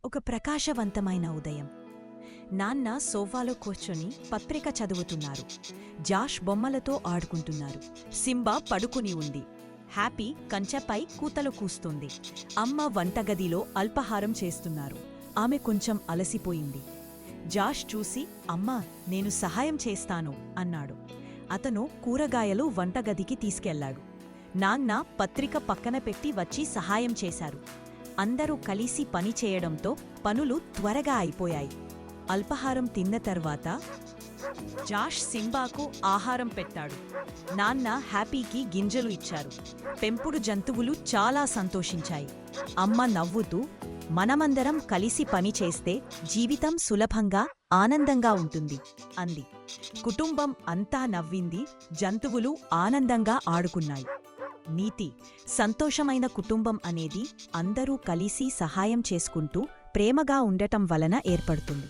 ఒక ప్రకాశవంతమైన ఉదయం. నాన్న సోఫాలో కూర్చొని పత్రిక చదువుతున్నారు. జాష్ బొమ్మలతో ఆడుకుంటున్నారు. సింబా పడుకుని ఉంది. హ్యాపీ కంచెపై కూతలు కూస్తుంది. అమ్మ వంటగదిలో అల్పాహారం చేస్తున్నారు. ఆమె కొంచెం అలసిపోయింది. జాష్ చూసి, అమ్మా, నేను సహాయం చేస్తాను అన్నాడు. అతను కూరగాయలు వంటగదికి తీసుకెళ్లాడు. నాన్న పత్రిక పక్కన పెట్టి వచ్చి సహాయం చేశారు. అందరూ కలిసి పని చేయడంతో పనులు త్వరగా అయిపోయాయి. అల్పాహారం తిన్న తర్వాత జాష్ సింబాకు ఆహారం పెట్టాడు. నాన్న హ్యాపీకి గింజలు ఇచ్చారు. పెంపుడు జంతువులు చాలా సంతోషించాయి. అమ్మ నవ్వుతూ, మనమందరం కలిసి పని చేస్తే జీవితం సులభంగా ఆనందంగా ఉంటుంది అంది. కుటుంబం అంతా నవ్వింది. జంతువులు ఆనందంగా ఆడుకున్నాయి. నీతి: సంతోషమైన కుటుంబం అనేది అందరూ కలిసి సహాయం చేసుకుంటూ ప్రేమగా ఉండటం వలన ఏర్పడుతుంది.